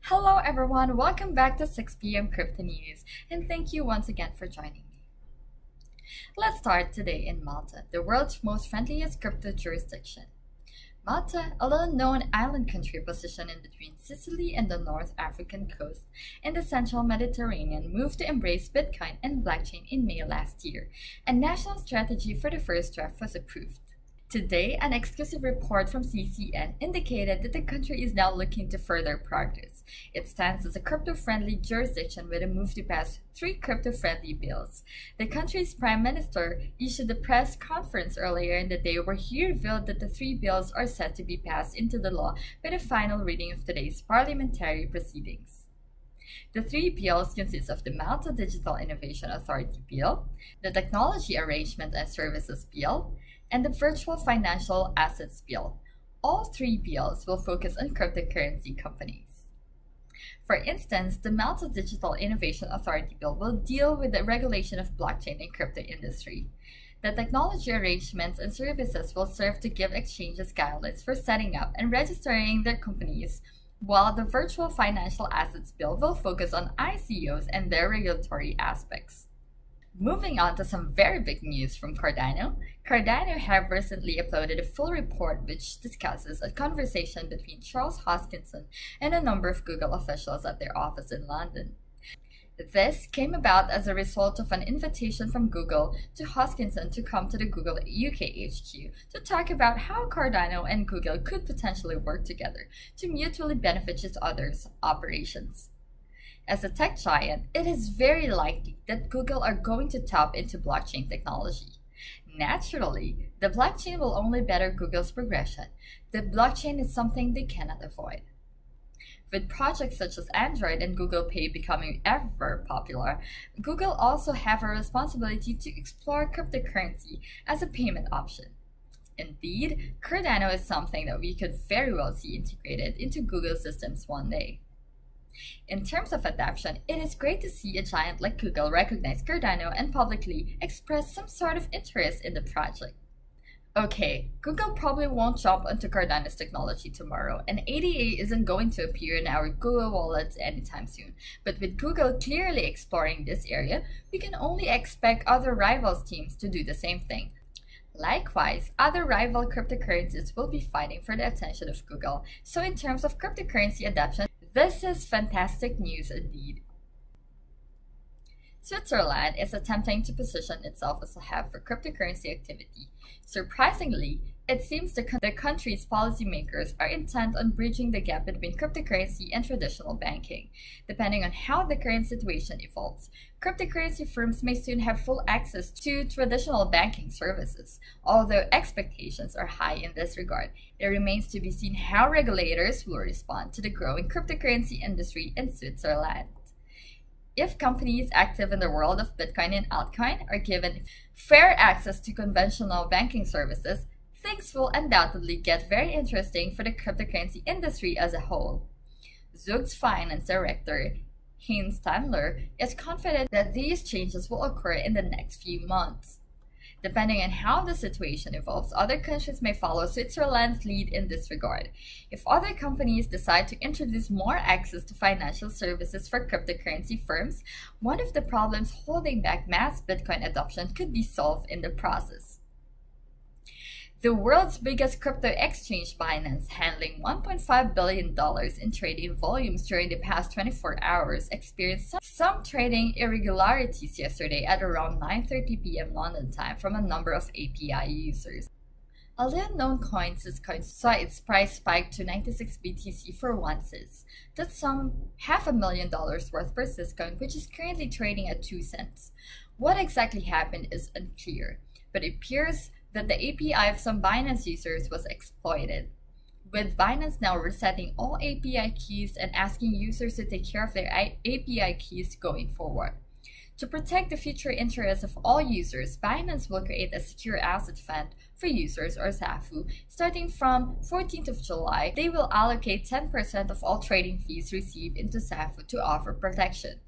Hello everyone, welcome back to 6 p.m. Crypto News, and thank you once again for joining me. Let's start today in Malta, the world's most friendliest crypto jurisdiction. Malta, a little-known island country positioned in between Sicily and the North African coast in the central Mediterranean, moved to embrace Bitcoin and blockchain in May last year. A national strategy for the first draft was approved. Today, an exclusive report from CCN indicated that the country is now looking to further progress. It stands as a crypto-friendly jurisdiction with a move to pass 3 crypto-friendly bills. The country's prime minister issued a press conference earlier in the day where he revealed that the 3 bills are set to be passed into the law by the final reading of today's parliamentary proceedings. The 3 bills consist of the Malta Digital Innovation Authority Bill, the Technology Arrangement and Services Bill, and the Virtual Financial Assets Bill. All 3 bills will focus on cryptocurrency companies. For instance, the Malta Digital Innovation Authority Bill will deal with the regulation of blockchain and crypto industry. The technology arrangements and services will serve to give exchanges guidelines for setting up and registering their companies, while the Virtual Financial Assets Bill will focus on ICOs and their regulatory aspects. Moving on to some very big news from Cardano. Cardano have recently uploaded a full report which discusses a conversation between Charles Hoskinson and a number of Google officials at their office in London. This came about as a result of an invitation from Google to Hoskinson to come to the Google UK HQ to talk about how Cardano and Google could potentially work together to mutually benefit each other's operations. As a tech giant, it is very likely that Google are going to tap into blockchain technology. Naturally, the blockchain will only better Google's progression. The blockchain is something they cannot avoid. With projects such as Android and Google Pay becoming ever popular, Google also have a responsibility to explore cryptocurrency as a payment option. Indeed, Cardano is something that we could very well see integrated into Google systems one day. In terms of adoption, it is great to see a giant like Google recognize Cardano and publicly express some sort of interest in the project. Okay, Google probably won't jump onto Cardano's technology tomorrow, and ADA isn't going to appear in our Google wallets anytime soon. But with Google clearly exploring this area, we can only expect other rivals teams to do the same thing. Likewise, other rival cryptocurrencies will be fighting for the attention of Google, so in terms of cryptocurrency adoption, this is fantastic news indeed. Switzerland is attempting to position itself as a hub for cryptocurrency activity. Surprisingly, it seems the country's policymakers are intent on bridging the gap between cryptocurrency and traditional banking. Depending on how the current situation evolves, cryptocurrency firms may soon have full access to traditional banking services. Although expectations are high in this regard, it remains to be seen how regulators will respond to the growing cryptocurrency industry in Switzerland. If companies active in the world of Bitcoin and altcoin are given fair access to conventional banking services, things will undoubtedly get very interesting for the cryptocurrency industry as a whole. Zug's finance director, Heinz Tandler, is confident that these changes will occur in the next few months. Depending on how the situation evolves, other countries may follow Switzerland's lead in this regard. If other companies decide to introduce more access to financial services for cryptocurrency firms, one of the problems holding back mass Bitcoin adoption could be solved in the process. The world's biggest crypto exchange, Binance, handling $1.5 billion in trading volumes during the past 24 hours, experienced some trading irregularities yesterday at around 9:30 p.m. London time from a number of API users. A little-known coin, Syscoin, saw its price spike to 96 BTC for 1 Sys. That's some $500,000 worth per Syscoin, which is currently trading at 2 cents. What exactly happened is unclear, but it appears that the API of some Binance users was exploited, with Binance now resetting all API keys and asking users to take care of their API keys going forward. To protect the future interests of all users, Binance will create a secure asset fund for users, or SAFU. Starting from 14th of July, they will allocate 10% of all trading fees received into SAFU to offer protection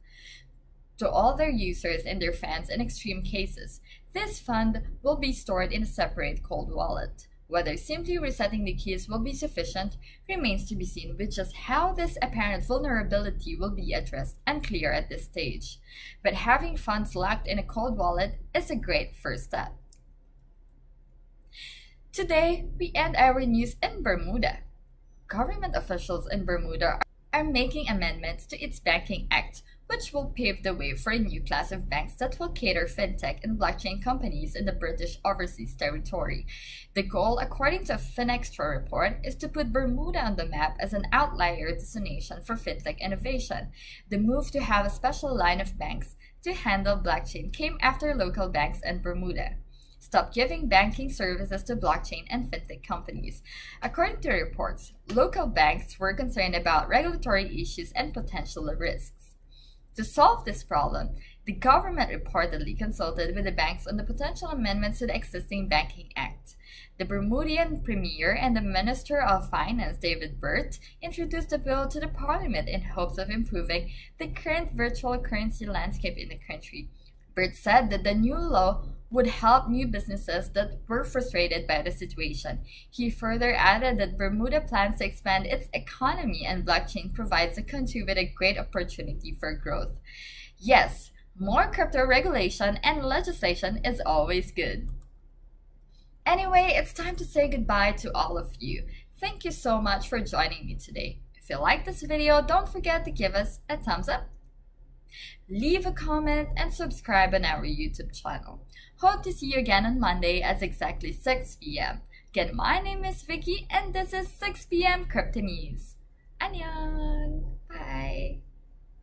to all their users and their fans in extreme cases. This fund will be stored in a separate cold wallet. Whether simply resetting the keys will be sufficient remains to be seen, with just how this apparent vulnerability will be addressed unclear at this stage. But having funds locked in a cold wallet is a great first step. Today, we end our news in Bermuda. Government officials in Bermuda are making amendments to its Banking Act, which will pave the way for a new class of banks that will cater fintech and blockchain companies in the British Overseas Territory. The goal, according to a Finextra report, is to put Bermuda on the map as an outlier destination for fintech innovation. The move to have a special line of banks to handle blockchain came after local banks in Bermuda stopped giving banking services to blockchain and fintech companies. According to reports, local banks were concerned about regulatory issues and potential risks. To solve this problem, the government reportedly consulted with the banks on the potential amendments to the existing Banking Act. The Bermudian Premier and the Minister of Finance, David Burt, introduced the bill to the Parliament in hopes of improving the current virtual currency landscape in the country. Burt said that the new law would help new businesses that were frustrated by the situation. He further added that Bermuda plans to expand its economy and blockchain provides the country with a great opportunity for growth. Yes, more crypto regulation and legislation is always good. Anyway, it's time to say goodbye to all of you. Thank you so much for joining me today. If you like this video, don't forget to give us a thumbs up, leave a comment, and subscribe on our YouTube channel. Hope to see you again on Monday at exactly 6 p.m. Again, my name is Vicky and this is 6 p.m. Crypto News. Annyeong! Bye!